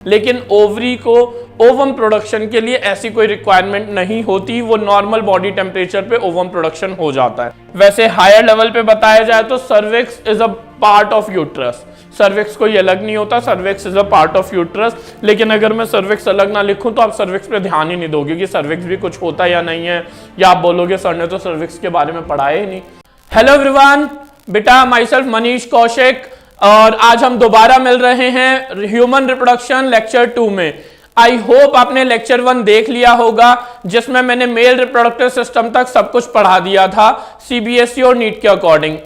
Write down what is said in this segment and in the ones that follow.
लेकिन ओवरी को ovum production के लिए ऐसी कोई रिक्वायरमेंट नहीं होती, वो नॉर्मल बॉडी टेम्परेचर पे ओवम प्रोडक्शन हो जाता है। वैसे हायर लेवल पे बताया जाए तो cervix is a part of uterus, cervix कोई अलग नहीं होता, cervix is a part of uterus. लेकिन अगर मैं सर्विक्स अलग ना लिखूं तो आप सर्विक्स पे ध्यान ही नहीं दोगे कि सर्विक्स भी कुछ होता या नहीं है, या आप बोलोगे सर ने तो सर्विक्स के बारे में पढ़ाया ही नहीं। हेलो एवरीवन, बेटा माई सेल्फ मनीष कौशिक, और आज हम दोबारा मिल रहे हैं ह्यूमन रिप्रोडक्शन लेक्चर 2 में। आई होप आपने लेक्चर 1 देख लिया होगा, जिसमें मैंने मेल रिप्रोडक्टिव सिस्टम तक सब कुछ पढ़ा दिया था सीबीएसई और नीट के अकॉर्डिंग।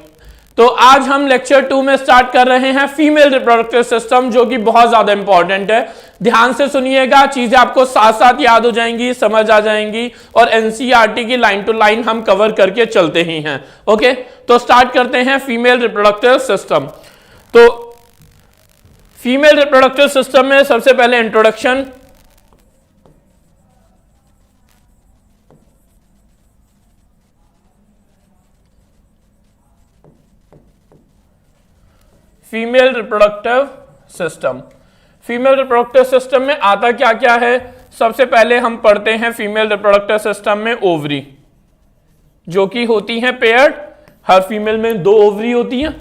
तो आज हम लेक्चर 2 में स्टार्ट कर रहे हैं फीमेल रिप्रोडक्टिव सिस्टम, जो कि बहुत ज्यादा इंपॉर्टेंट है। ध्यान से सुनिएगा, चीजें आपको साथ साथ याद हो जाएंगी, समझ आ जाएंगी, और एनसीईआरटी की लाइन टू लाइन हम कवर करके चलते ही हैं। ओके, तो स्टार्ट करते हैं फीमेल रिप्रोडक्टिव सिस्टम। तो फीमेल रिप्रोडक्टिव सिस्टम में सबसे पहले introduction. Female reproductive system, female reproductive system में आता क्या क्या है। सबसे पहले हम पढ़ते हैं फीमेल रिप्रोडक्टिव सिस्टम में ओवरी, जो कि होती हैं पेयर्ड। हर फीमेल में 2 ओवरी होती हैं,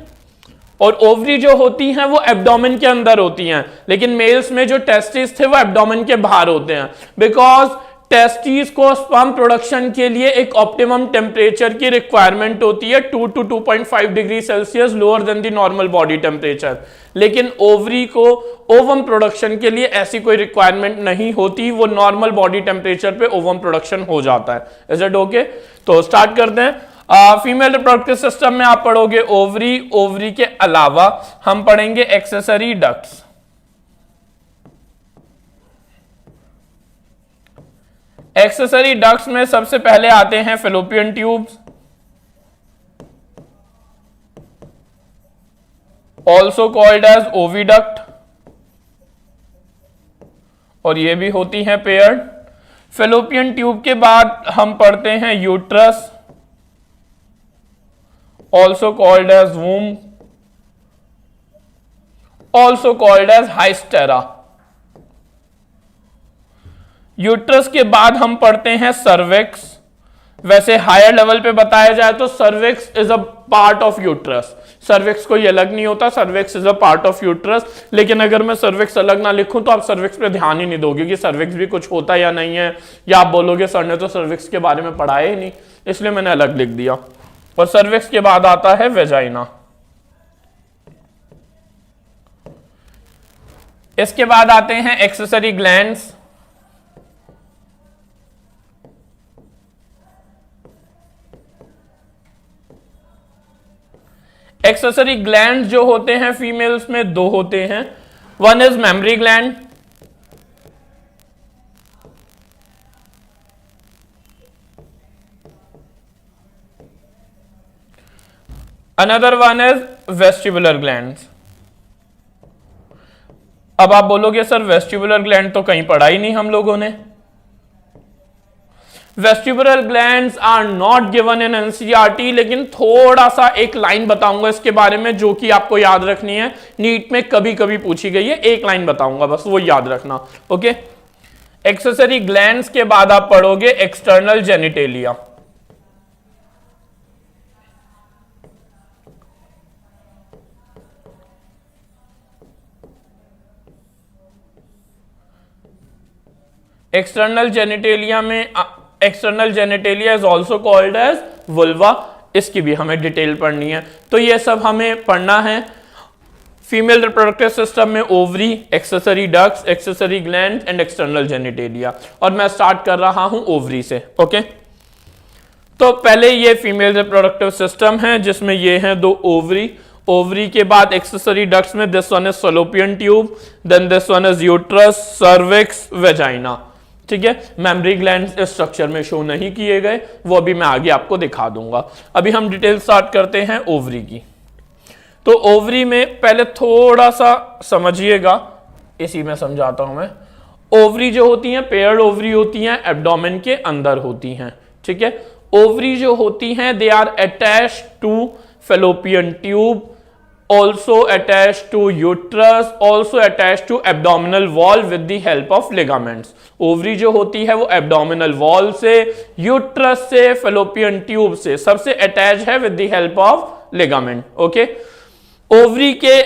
और ओवरी जो होती हैं वो एब्डोमेन के अंदर होती हैं, लेकिन मेल्स में जो टेस्टिस थे वो एब्डोमेन के बाहर होते हैं, बिकॉज टेस्टिस को स्पर्म प्रोडक्शन के लिए एक ऑप्टिमम टेम्परेचर की रिक्वायरमेंट होती है, 2 to 2.5 degree Celsius lower than the normal body temperature. लेकिन ओवरी को ओवम प्रोडक्शन के लिए ऐसी कोई रिक्वायरमेंट नहीं होती, वो नॉर्मल बॉडी टेम्परेचर पे ओवम प्रोडक्शन हो जाता है। Is it okay? तो स्टार्ट करते हैं। फीमेल रिप्रोडक्टिव सिस्टम में आप पढ़ोगे ओवरी, ओवरी के अलावा हम पढ़ेंगे एक्सेसरी डक्ट्स। एक्सेसरी डक्ट्स में सबसे पहले आते हैं fallopian tubes, also called as oviduct, और ये भी होती हैं पेयर्ड। फैलोपियन ट्यूब के बाद हम पढ़ते हैं uterus, also called as womb, also called as hystera। Uterus के बाद हम पढ़ते हैं सर्विक्स। वैसे हायर लेवल पे बताया जाए तो cervix is a part of uterus, cervix कोई अलग नहीं होता, cervix is a part of uterus. लेकिन अगर मैं सर्विक्स अलग ना लिखूं तो आप सर्विक्स पे ध्यान ही नहीं दोगे कि सर्विक्स भी कुछ होता या नहीं है, या आप बोलोगे सर ने तो सर्विक्स के बारे में पढ़ाया ही नहीं, इसलिए मैंने अलग लिख दिया। और सर्विक्स के बाद आता है वेजाइना। इसके बाद आते हैं एक्सेसरी ग्लैंड्स। एक्सेसरी ग्लैंड्स जो होते हैं फीमेल्स में 2 होते हैं। One is mammary gland, another one is vestibular gland. अब आप बोलोगे सर वेस्टिबुलर ग्लैंड तो कहीं पढ़ा ही नहीं हम लोगों ने। Vestibular glands are not given in NCERT, लेकिन थोड़ा सा एक लाइन बताऊंगा इसके बारे में, जो कि आपको याद रखनी है, नीट में कभी कभी पूछी गई है। एक लाइन बताऊंगा बस, वो याद रखना। ओके, एक्सेसरी ग्लैंड्स के बाद आप पढ़ोगे एक्सटर्नल जेनिटेलिया। एक्सटर्नल जेनिटेलिया में external genitalia is also called as vulva, इसकी भी हमें डिटेल पढ़नी है। तो ये सब हमें पढ़ना है। फीमेल रिप्रोडक्टिव सिस्टम में ovary, accessory ducts, accessory gland and external genitalia, और मैं स्टार्ट कर रहा हूं ओवरी से। ओके, तो पहले ये फीमेल रिप्रोडक्टिव सिस्टम है, जिसमें ये हैं 2 ओवरी। ओवरी के बाद एक्सेसरी डक्ट्स में this one is fallopian tube, then this one is uterus, cervix, vagina. ठीक है, मेमरी ग्लैंड्स इस स्ट्रक्चर में शो नहीं किए गए, वो अभी मैं आगे आपको दिखा दूंगा। अभी हम डिटेल स्टार्ट करते हैं ओवरी की। तो ओवरी में पहले थोड़ा सा समझिएगा, इसी में समझाता हूं मैं। ओवरी जो होती हैं पेयर्ड ओवरी होती हैं, एब्डोमेन के अंदर होती हैं। ठीक है, ओवरी जो होती हैं they are attached to fallopian tube also attached to uterus, also attached to abdominal wall with the help of ligaments. Ovary जो होती है वो एब्डोमिनल वॉल से, यूट्रस से, फेलोपियन ट्यूब से सबसे अटैच है with the help of ligament. Okay, ovary के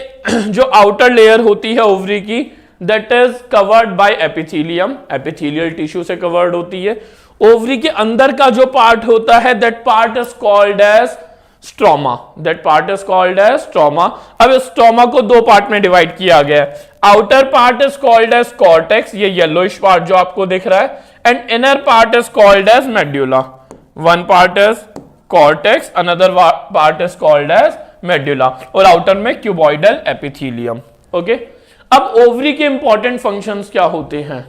जो आउटर लेयर होती है ओवरी की, that is covered by epithelium, epithelial tissue से कवर्ड होती है. ओवरी के अंदर का जो पार्ट होता है that part is called as stroma, that part is called as stroma. अब स्ट्रोमा को दो पार्ट में डिवाइड किया गया है. Outer part is called as cortex, ये येलोइश पार्ट जो आपको दिख रहा है, and inner part is called as medulla. One part is cortex, another part is called as medulla, और आउटर में क्यूबॉइडल एपिथेलियम. ओके, अब ओवरी के इंपॉर्टेंट फंक्शंस क्या होते हैं?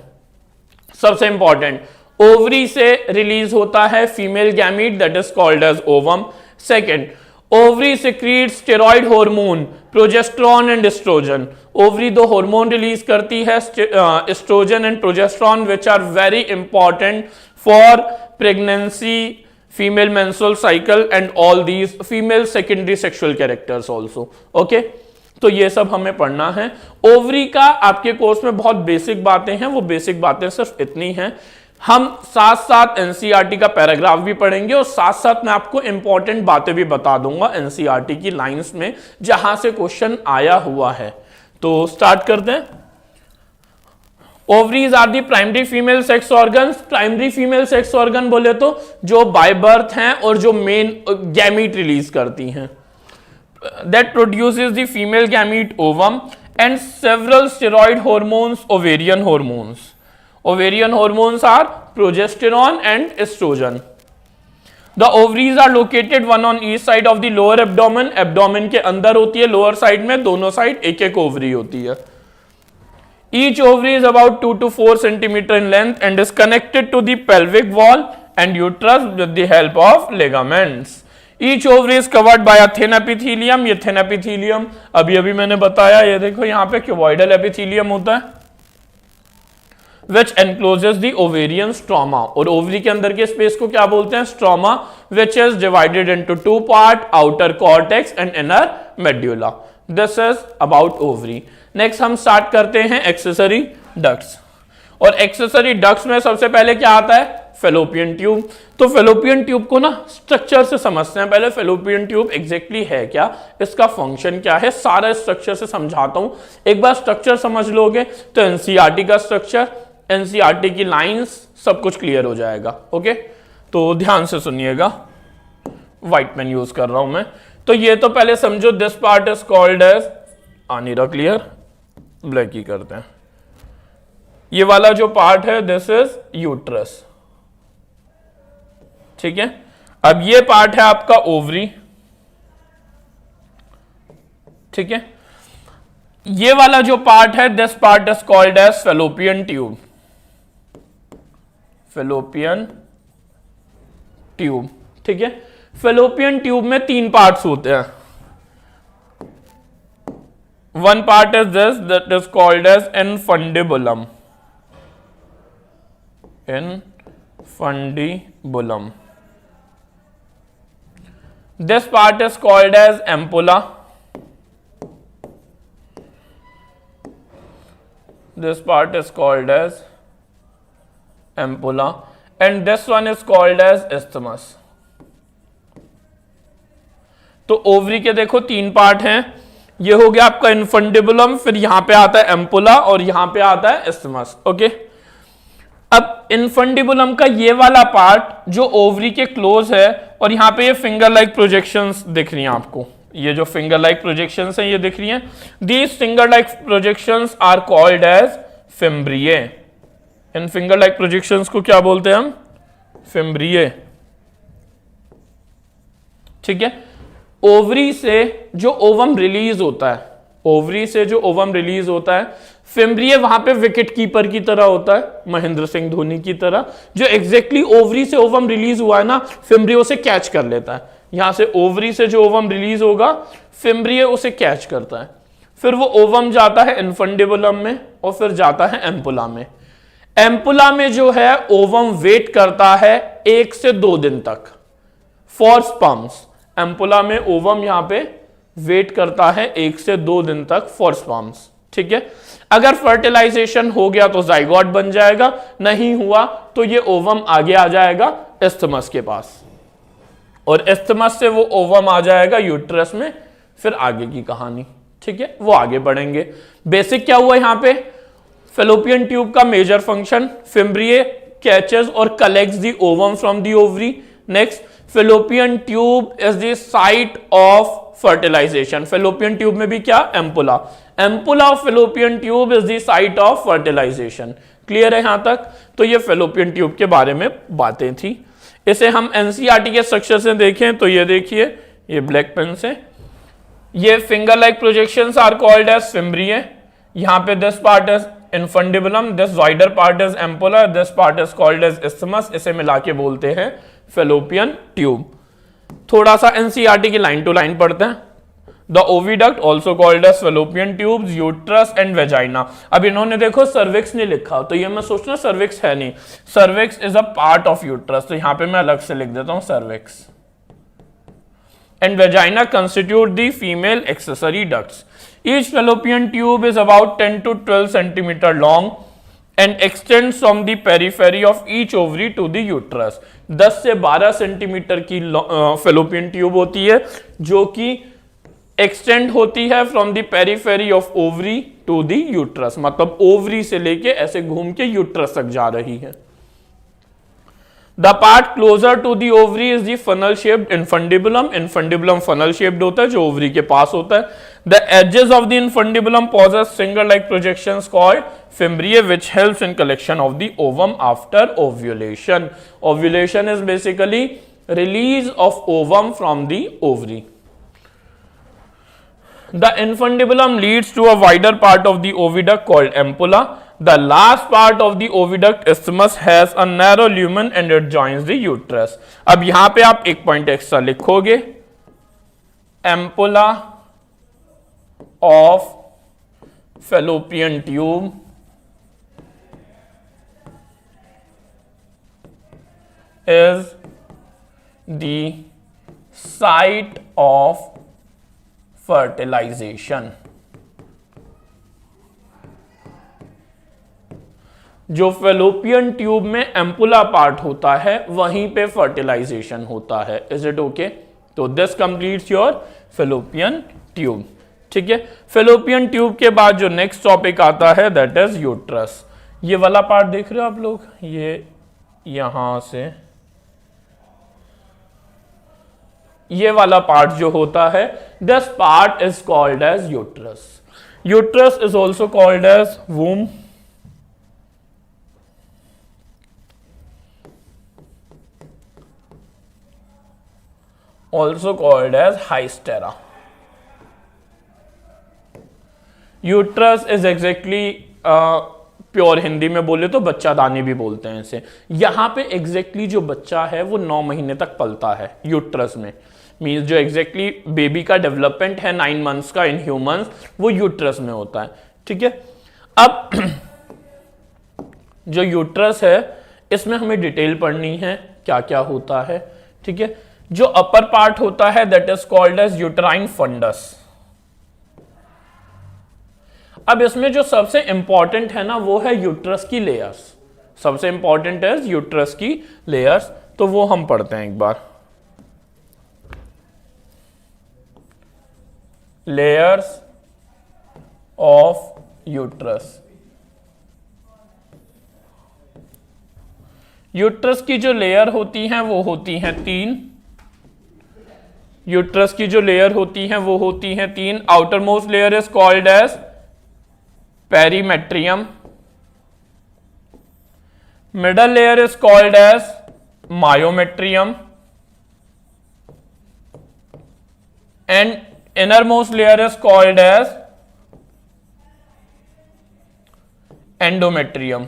सबसे इंपॉर्टेंट, ओवरी से रिलीज होता है female gamete that is called as ovum. Second, ovary secrete steroid hormone progesterone and estrogen. Ovary दो हार्मोन रिलीज करती है, estrogen and progesterone, which are very important for pregnancy, female menstrual cycle and all these female secondary sexual characters also. Okay, तो ये सब हमें पढ़ना है. Ovary का आपके कोर्स में बहुत बेसिक बातें हैं, वो बेसिक बातें सिर्फ इतनी हैं. हम साथ साथ एनसीईआरटी का पैराग्राफ भी पढ़ेंगे और साथ साथ मैं आपको इंपॉर्टेंट बातें भी बता दूंगा एनसीईआरटी की लाइंस में जहां से क्वेश्चन आया हुआ है. तो स्टार्ट करते हैं. Ovaries are the primary female sex organs. Primary female sex organ बोले तो जो बाय बर्थ हैं और जो मेन गैमीट रिलीज करती हैं, that produces the female gamete ovum and several steroid hormones, ovarian hormones. Ovarian hormones are progesterone and estrogen. The ovaries are located one on each side of the lower abdomen. Abdomen के अंदर होती है, lower side में दोनों side एक एक ovary होती है. Each ovary is about 2 to 4 centimeter in length and is connected to the pelvic wall and uterus with the help of ligaments. Each ovary is covered by a thin epithelium. ये thin epithelium अभी मैंने बताया, ये देखो यहाँ पे cuboidal epithelium होता है, which encloses the ovarian stroma. और ओवरी के अंदर के स्पेस को क्या बोलते हैं? Stroma, which is divided into two part, outer cortex and inner medulla. This is about ovary. Next हम स्टार्ट करते हैं accessory ducts. और accessory ducts में सबसे पहले क्या आता है? Fallopian tube. तो फेलोपियन ट्यूब को ना स्ट्रक्चर से समझते हैं. पहले फेलोपियन ट्यूब एग्जैक्टली है क्या, इसका फंक्शन क्या है, सारा स्ट्रक्चर से समझाता हूं. एक बार स्ट्रक्चर समझ लोगे तो एनसीईआरटी का स्ट्रक्चर, एनसीईआरटी की लाइंस, सब कुछ क्लियर हो जाएगा. ओके, तो ध्यान से सुनिएगा. व्हाइट पेन यूज कर रहा हूं मैं. तो ये तो पहले समझो, this part is called as, आ नहीं रहा क्लियर, ब्लैक ही करते हैं. ये वाला जो पार्ट है दिस इज यूट्रस. ठीक है, अब ये पार्ट है आपका ओवरी. ठीक है, ये वाला जो पार्ट है this part is called as fallopian tube. Fallopian tube. ठीक है, फेलोपियन ट्यूब में 3 पार्ट्स होते हैं. One part is this that is called as infundibulum. Infundibulum. This part is called as ampulla. This part is called as ampulla and this one is called as isthmus. तो ovary के देखो 3 part हैं. ये हो गया आपका infundibulum, फिर यहां पे आता है एम्पुला और यहां पे आता है isthmus. ओके, अब इनफंडिबुलम का ये वाला पार्ट जो ओवरी के क्लोज है, और यहां पे ये फिंगर लाइक प्रोजेक्शंस दिख रही हैं आपको. ये जो फिंगर लाइक प्रोजेक्शंस हैं ये दिख रही हैं. These finger like projections are called as fimbriae. इन फिंगर लाइक प्रोजेक्शंस को क्या बोलते हैं हम? फिम्ब्रिये. ठीक है, ओवरी से जो ओवम रिलीज होता है, ओवरी से जो ओवम रिलीज होता है, फिम्ब्रिये वहां पे विकेट कीपर की तरह होता है, महेंद्र सिंह धोनी की तरह. जो एग्जैक्टली ओवरी से ओवम रिलीज हुआ है ना, फिम्ब्रिये उसे कैच कर लेता है. यहां से ओवरी से जो ओवम रिलीज होगा, फिम्ब्रिये उसे कैच करता है. फिर वो ओवम जाता है इनफंडिबुलम में और फिर जाता है एम्पुला में. एम्पुला में जो है ओवम वेट करता है 1 से 2 दिन तक फॉर स्पर्म्स. एम्पुला में ओवम यहां पे वेट करता है 1 से 2 दिन तक फॉर स्पर्म्स। ठीक है, अगर फर्टिलाइजेशन हो गया तो जाइगोट बन जाएगा, नहीं हुआ तो ये ओवम आगे आ जाएगा एस्थमस के पास, और एस्थमस से वो ओवम आ जाएगा यूट्रस में, फिर आगे की कहानी। ठीक है, वो आगे बढ़ेंगे। बेसिक क्या हुआ यहां पे, फेलोपियन ट्यूब का मेजर फंक्शन, फिम्ब्रिए कैचेस और collects the ovum from the ovary. Next, fallopian tube is the site of fertilisation. Fallopian tube में भी क्या, ampulla, ampulla of fallopian tube is the site of fertilisation. Clear है यहां तक? तो ये fallopian tube के बारे में बातें थी। इसे हम एनसीईआरटी के स्ट्रक्चर से देखें तो ये देखिए, ये ब्लैक पेन से, ये finger like projections are called as fimbriae. यहां पे this part is infundibulum, this wider part is ampulla, this part is called as isthmus. इसे मिला के बोलते हैं फेलोपियन ट्यूब। थोड़ा सा एनसीईआरटी की लाइन टू लाइन पढ़ते हैं। The oviduct also called as fallopian tubes, uterus and vagina. अब इन्होंने देखो सर्विक्स नहीं लिखा, तो ये मैं सोचना सर्विक्स है नहीं, cervix is a part of uterus, तो यहां पे मैं अलग से लिख देता हूं cervix. And vagina constitute the female accessory ducts. Each fallopian tube is about 10 to 12 centimetre long and extends from the periphery of each ovary to the uterus। 10 से 12 सेंटीमीटर की फेलोपियन ट्यूब होती है जो कि एक्सटेंड होती है from the periphery of ovary to the uterus, मतलब ovary से लेके ऐसे घूम के यूट्रस तक जा रही है। The part closer to the ovary is the funnel shaped infundibulum. Infundibulum funnel shaped होता है जो ओवरी के पास होता है। The edges of the infundibulum possess finger-like projections called fimbriae, which helps in collection of the ovum after ovulation. Ovulation is basically release of ovum from the ovary. The infundibulum leads to a wider part of the oviduct called ampulla. The last part of the oviduct isthmus has a narrow lumen and it joins the uterus. अब यहां पे आप एक point extra लिखोगे, ampulla of fallopian tube is the site of fertilization। जो fallopian tube में ampulla part होता है वहीं पे फर्टिलाइजेशन होता है। Is it okay? तो this completes your fallopian tube. ठीक है, फेलोपियन ट्यूब के बाद जो नेक्स्ट टॉपिक आता है दैट इज यूट्रस। ये वाला पार्ट देख रहे हो आप लोग, ये यहां से ये वाला पार्ट जो होता है, this part is called as uterus. Uterus is also called as womb, also called as hystera. Uterus is exactly, pure Hindi में बोले तो बच्चादानी भी बोलते हैं इसे। यहां पे एग्जैक्टली जो बच्चा है वो 9 महीने तक पलता है यूट्रस में। मींस जो एग्जैक्टली बेबी का डेवलपमेंट है 9 मंथ्स का इन ह्यूमंस, वो यूट्रस में होता है। ठीक है, अब जो यूट्रस है इसमें हमें डिटेल पढ़नी है क्या क्या होता है। ठीक है, जो अपर पार्ट होता है that is called as uterine fundus. अब इसमें जो सबसे इंपॉर्टेंट है ना वो है यूट्रस की लेयर्स। सबसे इंपॉर्टेंट है यूट्रस की लेयर्स, तो वो हम पढ़ते हैं एक बार। Layers of uterus. यूट्रस की जो लेयर होती हैं वो होती हैं 3। यूट्रस की जो लेयर होती हैं वो होती हैं 3। Outermost layer is called as perimetrium, middle layer is called as myometrium, and innermost layer is called as endometrium।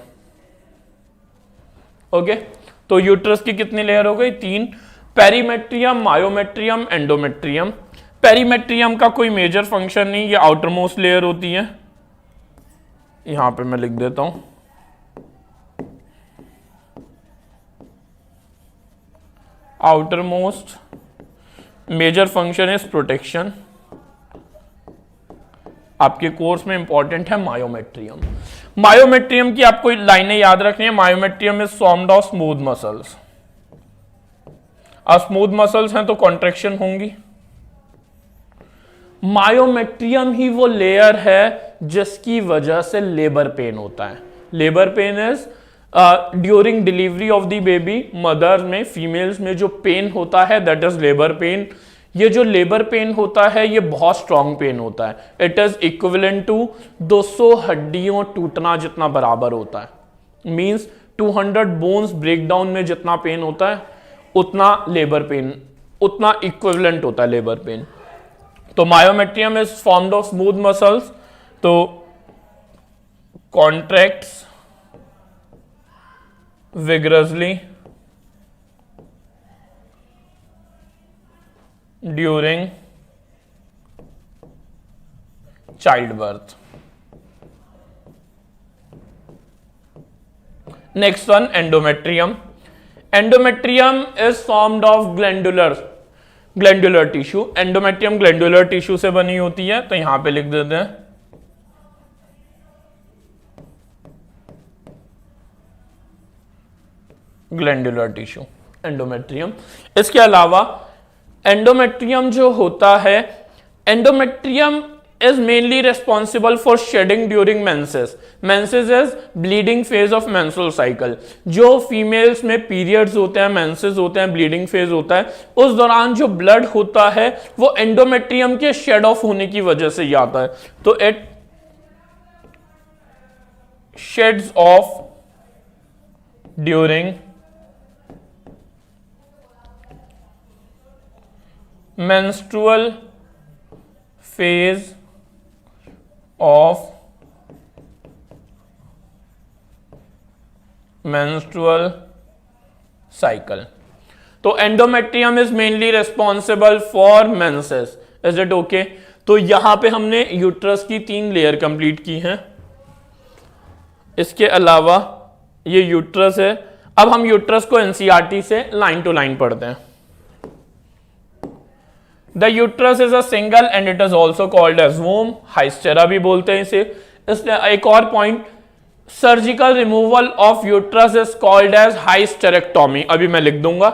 Okay, तो यूट्रस की कितनी लेयर हो गई? 3। Perimetrium, myometrium, endometrium. पेरीमेट्रियम का कोई मेजर फंक्शन नहीं, ये आउटर मोस्ट लेयर होती है। यहां पे मैं लिख देता हूं, outermost major function is protection. आपके कोर्स में इंपॉर्टेंट है मायोमेट्रियम। मायोमेट्रियम की आपको लाइनें याद रखनी है। Myometrium is formed of smooth muscles. अब स्मूथ मसल्स हैं तो कॉन्ट्रैक्शन होंगी। मायोमेट्रियम ही वो लेयर है जिसकी वजह से लेबर पेन होता है। Labour pain is during delivery of the baby, mother में, फीमेल्स में जो पेन होता है दैट इज लेबर पेन। ये जो लेबर पेन होता है ये बहुत स्ट्रॉन्ग पेन होता है। इट इज इक्विवेलेंट टू 200 हड्डियों टूटना जितना बराबर होता है। मींस 200 बोन्स ब्रेकडाउन में जितना पेन होता है उतना लेबर पेन, उतना इक्विवेलेंट होता है लेबर पेन। तो myometrium is formed of smooth muscles, तो contracts vigorously during childbirth. Next one, endometrium. Endometrium is formed of glandular tissue. Endometrium glandular tissue से बनी होती है, तो यहां पे लिख देते हैं ग्लैंडुलर टिश्यू, एंडोमेट्रियम। इसके अलावा एंडोमेट्रियम जो होता है, endometrium is mainly responsible for shedding during menses. Menses is bleeding phase of menstrual cycle. जो फीमेल्स में पीरियड्स होते हैं, मेंसेस होते हैं, ब्लीडिंग फेज होता है, उस दौरान जो ब्लड होता है वो एंडोमेट्रियम के शेड ऑफ होने की वजह से ही आता है। तो it shades of during menstrual phase of menstrual cycle. तो endometrium is mainly responsible for menses. Is it okay? तो यहां पे हमने यूट्रस की 3 लेयर कंप्लीट की हैं। इसके अलावा ये यूट्रस है। अब हम यूट्रस को एनसीईआरटी से लाइन टू लाइन पढ़ते हैं। The uterus is a single and it is also called as womb, hystera भी बोलते हैं इसे। इसलिए एक और point, surgical removal of uterus is called as hysterectomy. अभी मैं लिख दूंगा।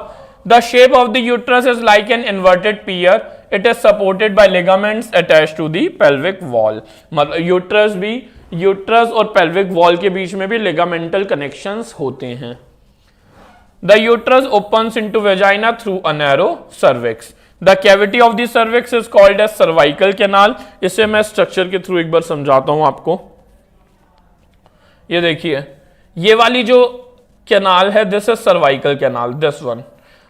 The shape of the uterus is like an inverted pear, it is supported by ligaments attached to the pelvic wall. मतलब यूट्रस और पेल्विक वॉल के बीच में भी लिगामेंटल कनेक्शंस होते हैं। The uterus opens into vagina through a narrow cervix. The cavity of the cervix is called as cervical canal. इसे मैं स्ट्रक्चर के थ्रू एक बार समझाता हूं आपको। ये देखिए, ये वाली जो कैनाल है this is cervical canal, this one.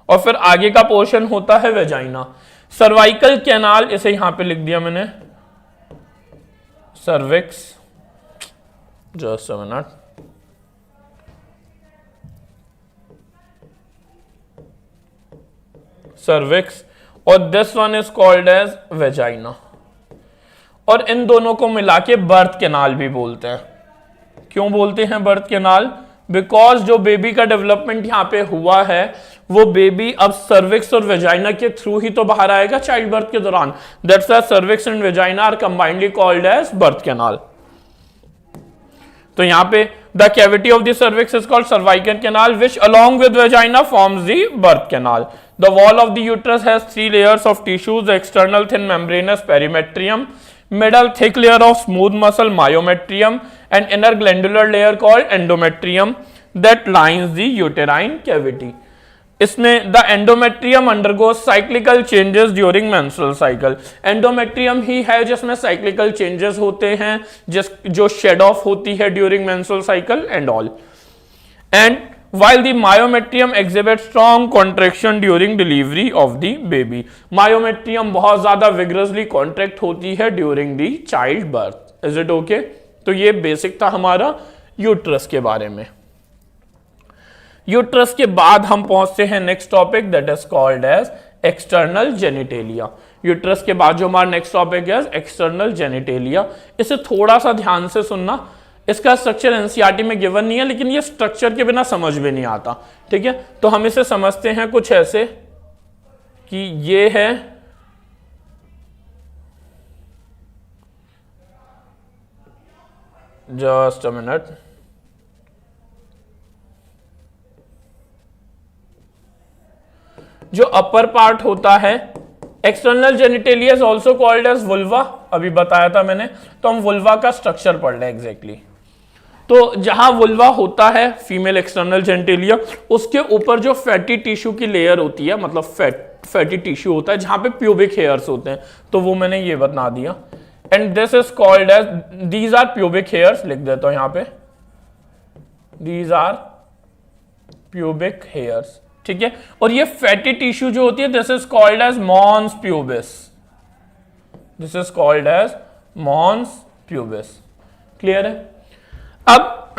और फिर आगे का पोर्शन होता है वेजाइना। सर्वाइकल कैनाल, इसे यहां पे लिख दिया मैंने cervix, just a minute. Cervix और this one is called as vagina. और इन दोनों को मिला के बर्थ कैनाल भी बोलते हैं। क्यों बोलते हैं बर्थ कैनाल? बिकॉज जो बेबी का डेवलपमेंट यहां पे हुआ है वो बेबी अब सर्विक्स और वेजाइना के थ्रू ही तो बाहर आएगा चाइल्ड बर्थ के दौरान। That's why cervix and vagina are combinedly called as birth canal. तो यहां पे the cavity of the cervix is called cervical canal which along with vagina forms the birth canal. The wall of the uterus has 3 layers of tissues: the external thin membranous perimetrium, middle thick layer of smooth muscle myometrium, and inner glandular layer called endometrium that lines the uterine cavity. इसमें the endometrium undergoes cyclical changes during menstrual cycle. Endometrium ही है जिसमें cyclical changes होते हैं, जो shed off होती है during menstrual cycle and all. And while the myometrium exhibits strong contraction during delivery of the baby. Myometrium बहुत ज्यादा vigorously contract होती है during the child birth. Is it okay? तो ये बेसिक था हमारा यूट्रस के बारे में। यूट्रस के बाद हम पहुंचते हैं next topic that is called as external genitalia. Uterus के बाद जो हमारा नेक्स्ट टॉपिक है एक्सटर्नल जेनिटेलिया। इसे थोड़ा सा ध्यान से सुनना। इसका स्ट्रक्चर एनसीईआरटी में गिवन नहीं है, लेकिन ये स्ट्रक्चर के बिना समझ में नहीं आता। ठीक है, तो हम इसे समझते हैं कुछ ऐसे कि ये है जस्ट अ मिनट, जो अपर पार्ट होता है, external genitalia is also called as vulva, अभी बताया था मैंने। तो हम वुल्वा का स्ट्रक्चर पढ़ रहे हैं एग्जैक्टली। तो जहां वुल्वा होता है, फीमेल एक्सटर्नल जेनिटेलिया, उसके ऊपर जो फैटी टिश्यू की लेयर होती है, मतलब फैटी टिश्यू होता है जहां पे प्यूबिक हेयर्स होते हैं, तो वो मैंने ये बता दिया। And this is called as, these are pubic hairs, लिख देता हूं यहां पे, दीज आर प्यूबिक हेयर्स, ठीक है। और ये फैटी टिश्यू जो होती है, this is called as mons pubis, this is called as mons pubis. Clear है? अब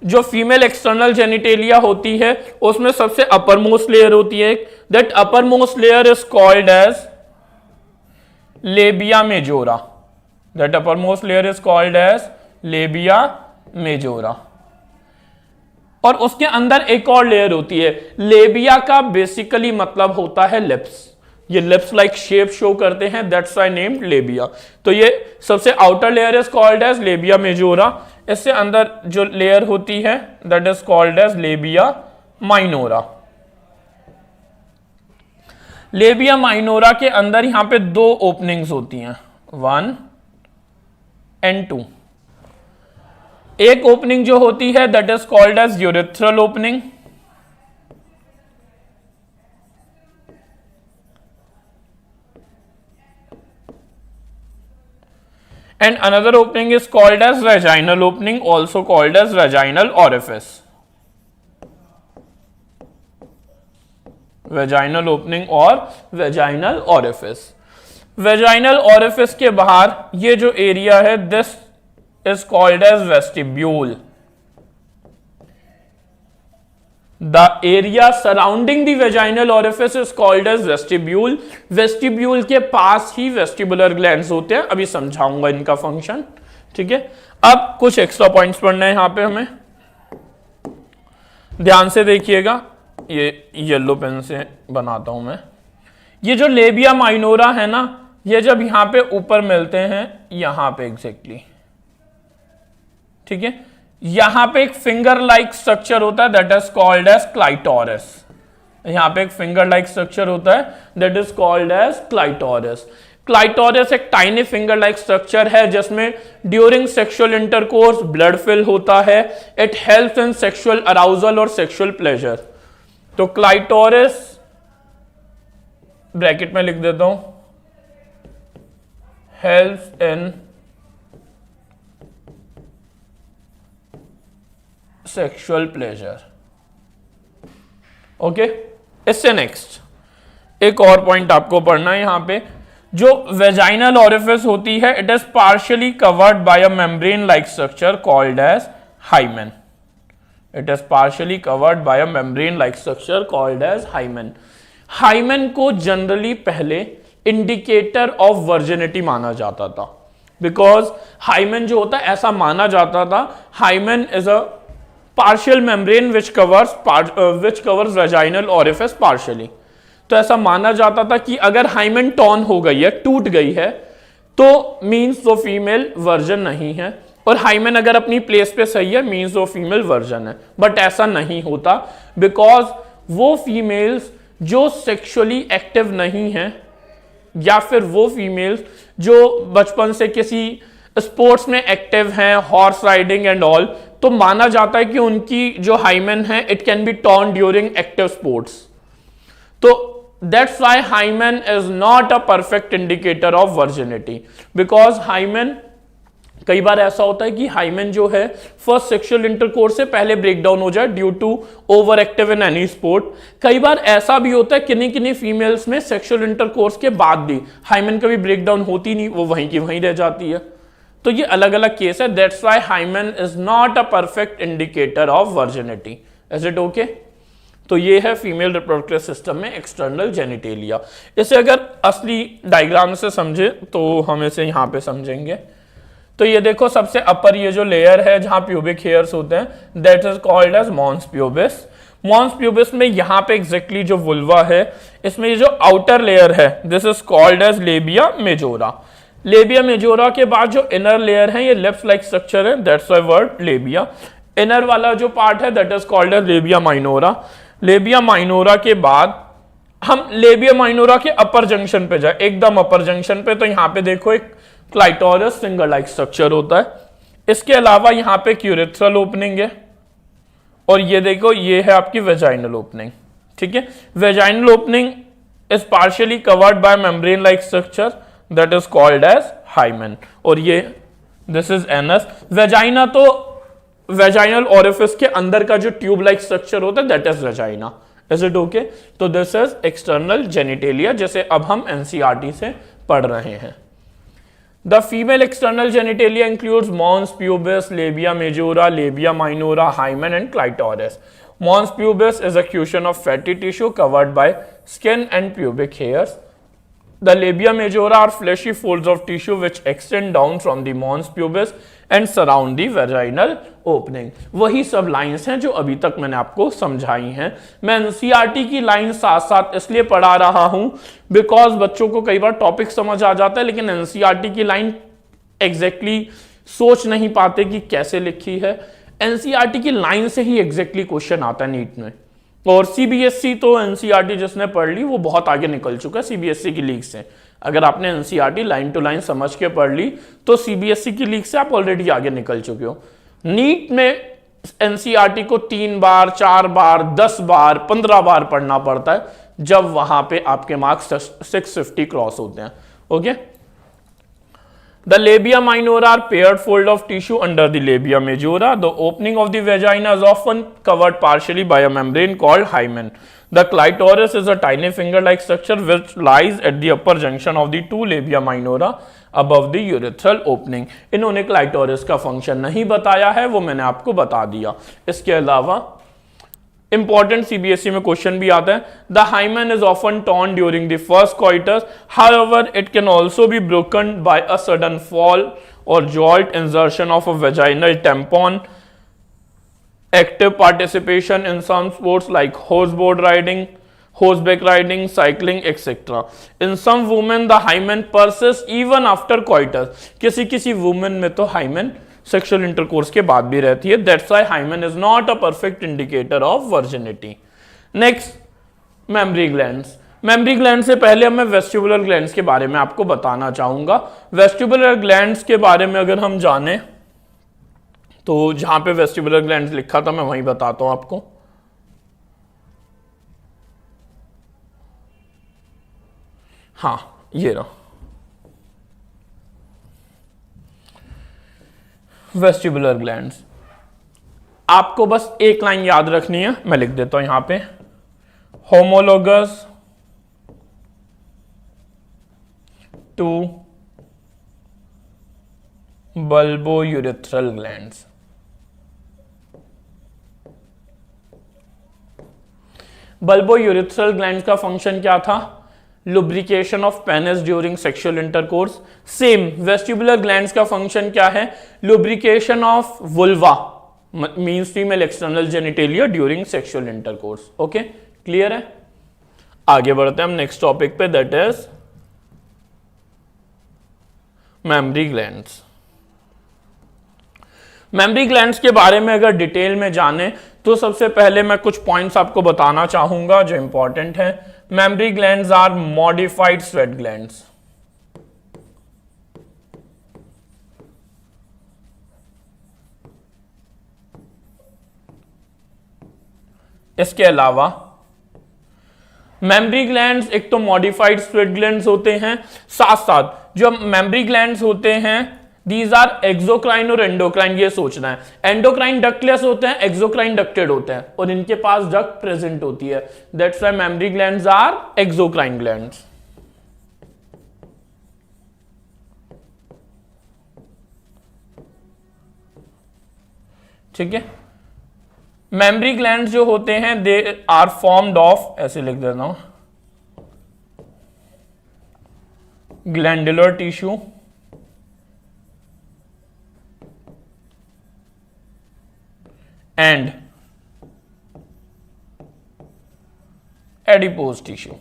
जो फीमेल एक्सटर्नल जेनिटेलिया होती है उसमें सबसे अपर मोस्ट लेयर होती है, that uppermost layer is called as labia majora, that uppermost layer is called as labia majora. और उसके अंदर एक और लेयर होती है, लेबिया का बेसिकली मतलब होता है लिप्स, ये लिप्स लाइक शेप शो करते हैं, दैट्स व्हाई नेम्ड लेबिया। तो ये सबसे outer layer is called as labia majora, इससे अंदर जो लेयर होती है that is called as labia minora. Labia minora के अंदर यहां पे दो ओपनिंग्स होती हैं, 1 and 2। एक ओपनिंग जो होती है that is called as urethral opening, and another opening is called as vaginal opening, also called as vaginal orifice, vaginal opening और vaginal orifice। vaginal orifice के बाहर ये जो एरिया है, this is called as vestibule, the area surrounding the vaginal orifice is called as vestibule। vestibule के पास ही vestibular glands होते हैं, अभी समझाऊंगा इनका फंक्शन, ठीक है। अब कुछ एक्स्ट्रा पॉइंट्स पढ़ने हैं यहां पे हमें, ध्यान से देखिएगा, ये येलो पेन से बनाता हूं मैं। ये जो लेबिया माइनोरा है ना, ये जब यहां पे ऊपर मिलते हैं, यहां पे एग्जैक्टली, ठीक है, यहां पे एक फिंगर लाइक स्ट्रक्चर होता है that is called as clitoris, यहां पे एक फिंगर लाइक स्ट्रक्चर होता है that is called as clitoris. Clitoris एक टाइनी फिंगर लाइक स्ट्रक्चर है जिसमें during sexual intercourse blood fill होता है, it helps in sexual arousal और सेक्सुअल प्लेजर। तो क्लाइटोरिस ब्रैकेट में लिख देता हूं, helps in sexual pleasure. Okay, इससे नेक्स्ट एक और पॉइंट आपको पढ़ना है यहां पे, जो वेजाइनल ओरिफिस होती है, it is partially covered by a membrane like structure called as hymen, it is partially covered by a membrane like structure called as hymen. Hymen को जनरली पहले इंडिकेटर ऑफ वर्जिनिटी माना जाता था, because hymen जो होता है ऐसा माना जाता था, hymen is a partial membrane which covers vaginal orifice partially। तो ऐसा माना जाता था कि अगर हाइमेन टॉर्न हो गई है, टूट गई है, तो मींस वो फीमेल वर्जन नहीं है, और हाइमेन अगर अपनी प्लेस पे सही है मींस वो फीमेल वर्जन है। बट ऐसा नहीं होता, बिकॉज वो फीमेल्स जो सेक्सुअली एक्टिव नहीं है, या फिर वो फीमेल्स जो बचपन से किसी स्पोर्ट्स में एक्टिव हैं, हॉर्स राइडिंग एंड ऑल, तो माना जाता है कि उनकी जो हाइमेन है it can be torn during active sports. तो that's why hymen is not a perfect indicator of virginity, because hymen, कई बार ऐसा होता है कि हाइमेन जो है फर्स्ट सेक्सुअल इंटरकोर्स से पहले ब्रेक डाउन हो जाए due to overactive in any sport. कई बार ऐसा भी होता है किन्हीं किन्हीं फीमेल्स में सेक्सुअल इंटरकोर्स के बाद भी हाइमेन कभी ब्रेक डाउन होती नहीं, वो वहीं की वहीं रह जाती है। तो ये अलग अलग केस है, that's why hymen is not a perfect indicator of virginity. Is it okay? तो ये है फीमेल रिप्रोडक्टिव सिस्टम में एक्सटर्नल जेनिटेलिया। इसे अगर असली डायग्राम से समझे तो हम इसे यहां पे समझेंगे। तो ये देखो, सबसे अपर ये जो लेयर है जहां प्यूबिक हेयर्स होते हैं, that is called as mons pubis. Mons pubis में यहां पे एग्जैक्टली जो वुल्वा है, इसमें ये जो आउटर लेयर है, this is called as labia majora. Labia majora के बाद जो इनर लेयर है ये लिप्स लाइक स्ट्रक्चर है, that's why word labia. Inner वाला जो पार्ट है that is called as labia minora. Labia minora के बाद हम लेबिया माइनोरा के अपर जंक्शन पे जाए, एकदम अपर जंक्शन पे, तो यहां पे देखो एक क्लाइटोरस फिंगर लाइक स्ट्रक्चर होता है। इसके अलावा यहां पे यूरेथ्रल ओपनिंग है, और ये देखो ये है आपकी वेजाइनल ओपनिंग। ठीक है, vaginal opening is partially covered by membrane like structure that is called as hymen, और ये दिस इज एनस। वेजाइना तो वेजाइनल ओरिफिस के अंदर का जो ट्यूब लाइक स्ट्रक्चर होता है that is vagina. Is it okay? तो दिस इज एक्सटर्नल जेनिटेलिया, जैसे अब हम एनसीईआरटी से पढ़ रहे हैं। The female external genitalia includes mons pubis, labia majora, labia minora, hymen, and clitoris. Mons pubis is a cushion of fatty tissue covered by skin and pubic hairs. The labia majora are fleshy folds of tissue which extend down from the mons pubis and surround the vaginal opening. वही सब lines हैं जो अभी तक मैंने आपको समझाई हैं। मैं एनसीईआरटी की लाइन साथ साथ इसलिए पढ़ा रहा हूं बिकॉज बच्चों को कई बार टॉपिक समझ आ जाता है, लेकिन एनसीईआरटी की लाइन एग्जैक्टली सोच नहीं पाते कि कैसे लिखी है। एनसीईआरटी की लाइन से ही एग्जैक्टली क्वेश्चन आता है नीट में, और सीबीएसई तो एनसीईआरटी जिसने पढ़ ली वो बहुत आगे निकल चुका है सीबीएसई की लीग से। अगर आपने एनसीईआरटी लाइन टू लाइन समझ के पढ़ ली तो सीबीएसई की लीग से आप ऑलरेडी आगे निकल चुके हो। नीट में एनसीईआरटी को 3 बार 4 बार 10 बार 15 बार पढ़ना पड़ता है, जब वहां पे आपके मार्क्स 650 क्रॉस होते हैं। Okay, The labia minora are paired fold of tissue under the labia majora. The opening of the vagina is often covered partially by a membrane called hymen. The clitoris is a tiny finger-like structure which lies at the upper junction of the two labia minora above the urethral opening. इन्होंने clitoris का function नहीं बताया है, वो मैंने आपको बता दिया। इसके अलावा इंपॉर्टेंट सीबीएसई में क्वेश्चन भी आता है, the hymen is often torn during the first quarters, however it can also be broken by a sudden fall और jolt insertion of a vaginal tampon, active participation in some sports like horseback riding, horseback riding, cycling, etc. In some women the hymen persists even after coitus. किसी किसी women में तो hymen sexual intercourse के बाद भी रहती है। That's why hymen is not a perfect indicator of virginity. Next, memory glands. Mammary gland से पहले मैं वेस्टिबुलर ग्लैंड्स के बारे में आपको बताना चाहूंगा। वेस्टिबुलर ग्लैंड्स के बारे में अगर हम जाने तो जहां पे वेस्टिबुलर ग्लैंड्स लिखा था मैं वहीं बताता हूं आपको। हाँ, ये रहा वेस्टिबुलर ग्लैंड्स। आपको बस एक लाइन याद रखनी है, मैं लिख देता हूं यहां पे, homologous to bulbourethral glands. Bulbourethral glands का फंक्शन क्या था? Lubrication of penis during sexual intercourse. Same vestibular glands का फंक्शन क्या है? Lubrication of vulva means female external genitalia during sexual intercourse. Okay, clear है? आगे बढ़ते हैं हम नेक्स्ट टॉपिक पे, that is mammary glands. Mammary glands के बारे में अगर डिटेल में जाने तो सबसे पहले मैं कुछ पॉइंट्स आपको बताना चाहूंगा जो इंपॉर्टेंट है। Mammary glands are modified sweat glands. इसके अलावा मेमरी ग्लैंड्स एक तो मॉडिफाइड स्वेट ग्लैंड्स होते हैं, साथ साथ जो मेमरी ग्लैंड्स होते हैं दीज आर एक्सोक्राइन और एंडोक्राइन। ये सोचना है, एंडोक्राइन डक्टलेस होते हैं, एक्सोक्राइन डक्टेड होते हैं, और इनके पास डक्ट प्रेजेंट होती है। That's why mammary glands are exocrine glands. ठीक है, मेमरी ग्लैंड्स जो होते हैं दे आर फॉर्म्ड ऑफ, ऐसे लिख देता हूं, glandular tissue and adipose tissue.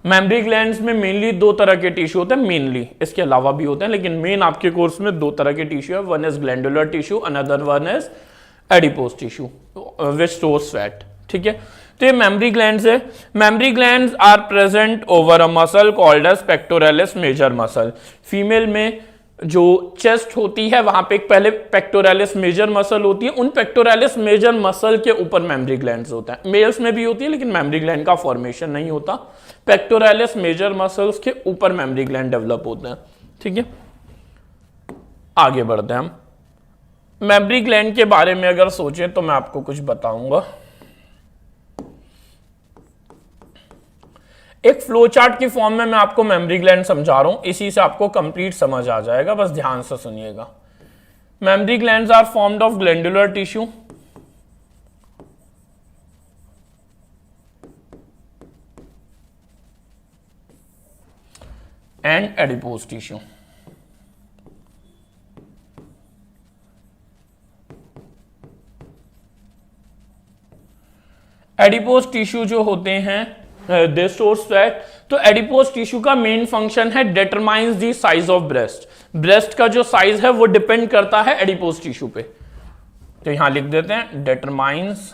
Mammary glands में मेनली दो तरह के टिश्यू होते हैं, मेनली, इसके अलावा भी होते हैं, लेकिन मेन आपके कोर्स में दो तरह के टिश्यू है, one is glandular tissue, another one is adipose tissue which stores fat. ठीक है, तो ये मेमरी ग्लैंड्स है। Mammary glands are present over a muscle called as pectoralis major muscle. Female में जो चेस्ट होती है वहां पे एक पहले पेक्टोरालिस मेजर मसल होती है, उन पेक्टोरालिस मेजर मसल के ऊपर मेमरी ग्लैंड्स होता है। मेल्स में भी होती है लेकिन मेमरी ग्लैंड का फॉर्मेशन नहीं होता, पेक्टोरालिस मेजर मसल्स के ऊपर मेमरी ग्लैंड डेवलप होते हैं। ठीक है, आगे बढ़ते हैं हम। मेमरी ग्लैंड के बारे में अगर सोचें तो मैं आपको कुछ बताऊंगा। एक फ्लो चार्ट की फॉर्म में मैं आपको मेमरी ग्लैंड समझा रहा हूं, इसी से आपको कंप्लीट समझ आ जाएगा, बस ध्यान से सुनिएगा। Mammary glands are formed of glandular tissue and adipose tissue. Adipose tissue जो होते हैं दे स्टोर्स फैट। तो एडिपोज टिश्यू का मेन फंक्शन है determines the size of breast. Breast का जो साइज है वो डिपेंड करता है एडिपोज टिश्यू पे। तो यहां लिख देते हैं determines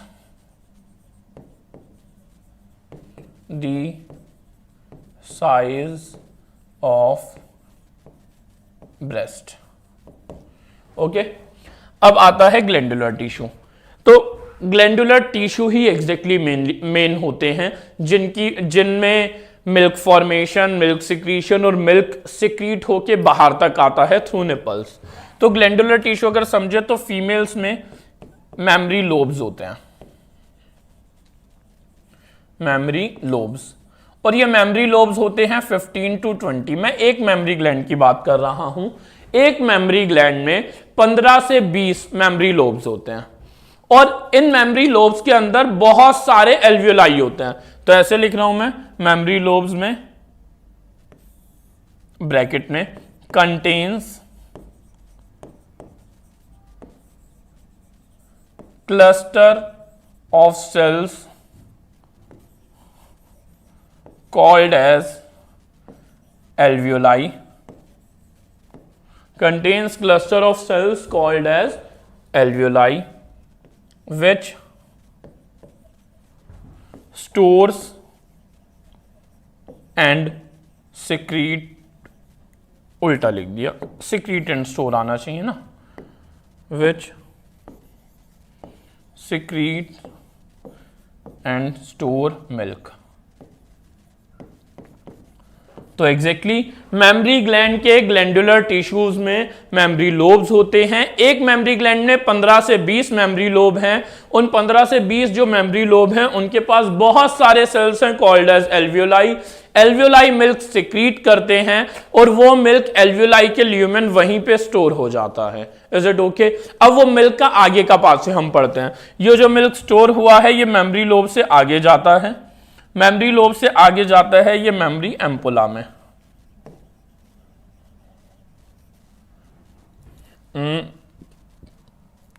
the size of breast. Okay, अब आता है ग्लैंडुलर टिश्यू। तो ग्लैंडुलर टिश्यू ही एग्जैक्टली मेन होते हैं जिनमें मिल्क फॉर्मेशन, मिल्क सिक्रीशन और मिल्क सिक्रीट होके बाहर तक आता है थ्रू निपल्स। तो ग्लैंडुलर टिश्यू अगर समझे तो फीमेल्स में मेमरी लोब्स होते हैं, मेमरी लोब्स, और ये मेमरी लोब्स होते हैं 15 to 20। मैं एक मेमरी ग्लैंड की बात कर रहा हूं। एक मेमरी ग्लैंड में 15 से 20 मेमरी लोब्स होते हैं और इन मेमरी लोब्स के अंदर बहुत सारे एल्वियोलाई होते हैं। तो ऐसे लिख रहा हूं मैं, मेमरी लोब्स में ब्रैकेट में contains cluster of cells called as alveoli, contains cluster of cells called as alveoli, which stores and secrete, उल्टा लिख दिया, secrete and store आना चाहिए ना, which secrete and store milk। तो एग्जैक्टली मेमरी ग्लैंड के ग्लैंडुलर टिश्यूज में memory lobes होते हैं। एक मेमरी ग्लैंड में 15 से 20 मेमरी लोब हैं। उन 15 से 20 जो मेमरी लोब हैं उनके पास बहुत सारे सेल्स हैं called as alveoli. Alveoli milk secrete करते हैं और वो मिल्क एल्वियोलाई के ल्यूमेन वहीं पे स्टोर हो जाता है। Is it okay? अब वो मिल्क का आगे का पार्ट से हम पढ़ते हैं। ये जो मिल्क स्टोर हुआ है ये मेमरी लोब से आगे जाता है, मेमरी लोब से आगे जाता है ये मेमरी एम्पुला में।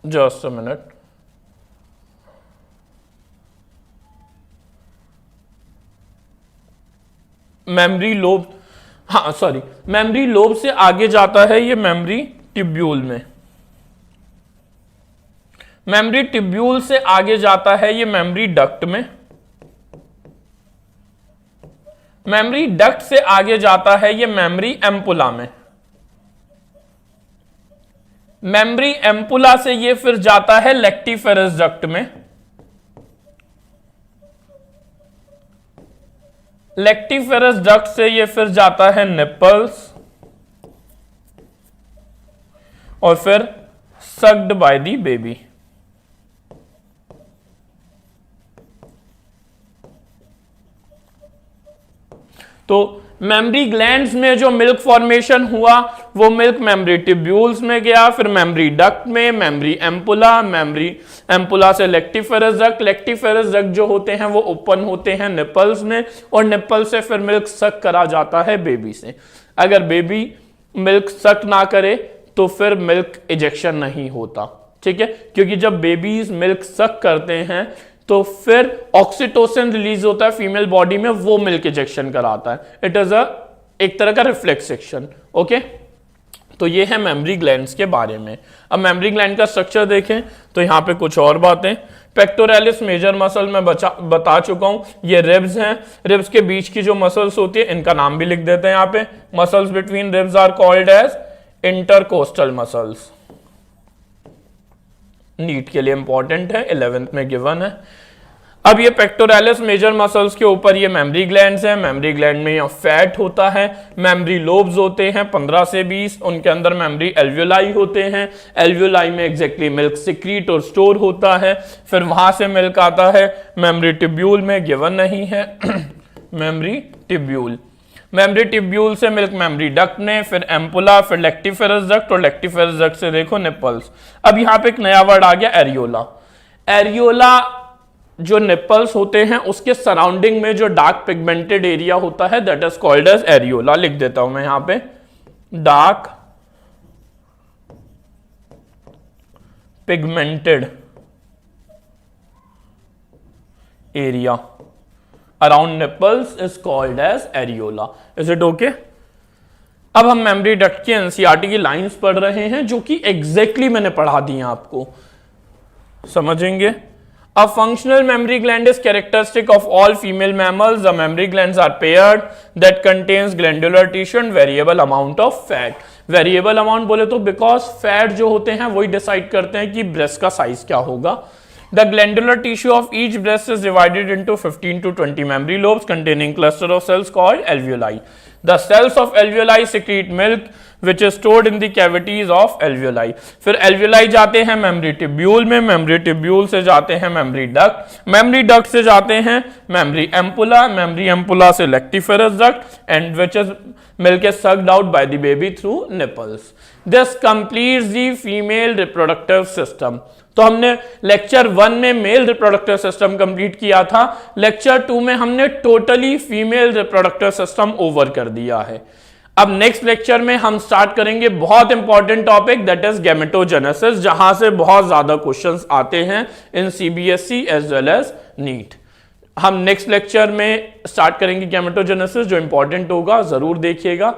Just a minute, memory lobe, हाँ सॉरी, मेमरी लोब से आगे जाता है ये मेमरी ट्यूब्यूल में। मेमरी ट्यूब्यूल से आगे जाता है ये मेमरी डक्ट में। मेमरी डक्ट से आगे जाता है ये मेमरी एम्पुला में। मेमरी एम्पुला से ये फिर जाता है लेक्टिफेरस डक्ट में। लेक्टिफेरस डक्ट से ये फिर जाता है निपल्स और फिर सक्ड बाय द बेबी। तो मेमरी ग्लैंड्स में जो मिल्क फॉर्मेशन हुआ वो मिल्क मेमरी ट्यूब्यूल्स में गया, फिर मेमरी डक्ट में, मेमरी एम्पुला, मेमरी एम्पुला से लेक्टिफेरस डक्ट। लेक्टिफेरस डक्ट जो होते हैं वो ओपन होते हैं निपल्स में और निपल से फिर मिल्क सक करा जाता है बेबी से। अगर बेबी मिल्क सक ना करे तो फिर मिल्क इजेक्शन नहीं होता, ठीक है, क्योंकि जब बेबीज मिल्क सक करते हैं तो फिर ऑक्सीटोसिन रिलीज होता है फीमेल बॉडी में, वो मिल्क इजेक्शन कराता है। इट इज एक तरह का रिफ्लेक्स एक्शन। ओके, तो ये है मेमरी ग्लैंड्स के बारे में। अब मेमरी ग्लैंड का स्ट्रक्चर देखें तो यहाँ पे कुछ और बातें। पेक्टोरालिस मेजर मसल मैं बता चुका हूं, ये रिब्स हैं। रिब्स के बीच की जो मसल्स होती है इनका नाम भी लिख देते हैं यहाँ पे। Muscles between ribs are called as intercostal muscles. NEET के लिए इंपॉर्टेंट है, 11th में गिवन है। अब ये पेक्टोरालिस मेजर मसल्स के ऊपर ये मेमरी ग्लैंड्स हैं। मेमरी ग्लैंड में यहाँ फैट होता है। मेमरी लोब्स होते हैं 15 से 20, उनके अंदर मेमरी एल्वियोलाई होते हैं। एल्वियोलाई में एग्जैक्टली मिल्क सिक्रीट और स्टोर होता है। फिर वहां से मिल्क आता है मेमरी टिब्यूल में, गिवन नहीं है मेमरी टिब्यूल। मेमरी टिब्यूल से मिल्क मेमरी डक्ट में, फिर एम्पुला, फिर लेक्टिफेरस डक्ट, और लेक्टिफेरस डक्ट से देखो निपल्स। अब यहाँ पे एक नया वर्ड आ गया, एरियोला। एरियोला जो निपल्स होते हैं उसके सराउंडिंग में जो डार्क पिगमेंटेड एरिया होता है that is called as areola. लिख देता हूं मैं यहां पे, dark pigmented area around nipples is called as areola. Is it okay? अब हम मेमरी डक्ट की एनसीईआरटी की लाइंस पढ़ रहे हैं जो कि एग्जैक्टली मैंने पढ़ा दी हैं, आपको समझेंगे। A functional mammary gland is characteristic of all female mammals. The mammary glands are paired that contains glandular tissue and variable amount of fat. Variable amount बोले तो because fat जो होते हैं वही decide करते हैं कि breast का size क्या होगा। The glandular tissue of each breast is divided into 15 to 20 mammary lobes containing cluster of cells called alveoli. The cells of alveoli secrete milk which is stored in the cavities of alveoli. फिर alveoli जाते हैं memory tubule में, memory tubule से जाते हैं mammary duct, mammary duct से जाते हैं मेमरी एम्पुला, मेमरी एम्पुला से lactiferous duct, and which is milk is sucked out by the baby through nipples. This completes the female reproductive system. तो हमने लेक्चर 1 में मेल रिप्रोडक्टिव सिस्टम कंप्लीट किया था, lecture 2 में हमने totally female reproductive system over कर दिया है। अब नेक्स्ट लेक्चर में हम स्टार्ट करेंगे बहुत important topic that is gametogenesis, जहां से बहुत ज्यादा क्वेश्चंस आते हैं in CBSE as well as NEET. हम नेक्स्ट लेक्चर में स्टार्ट करेंगे गैमेटोजेनेसिस, जो इंपॉर्टेंट होगा, जरूर देखिएगा।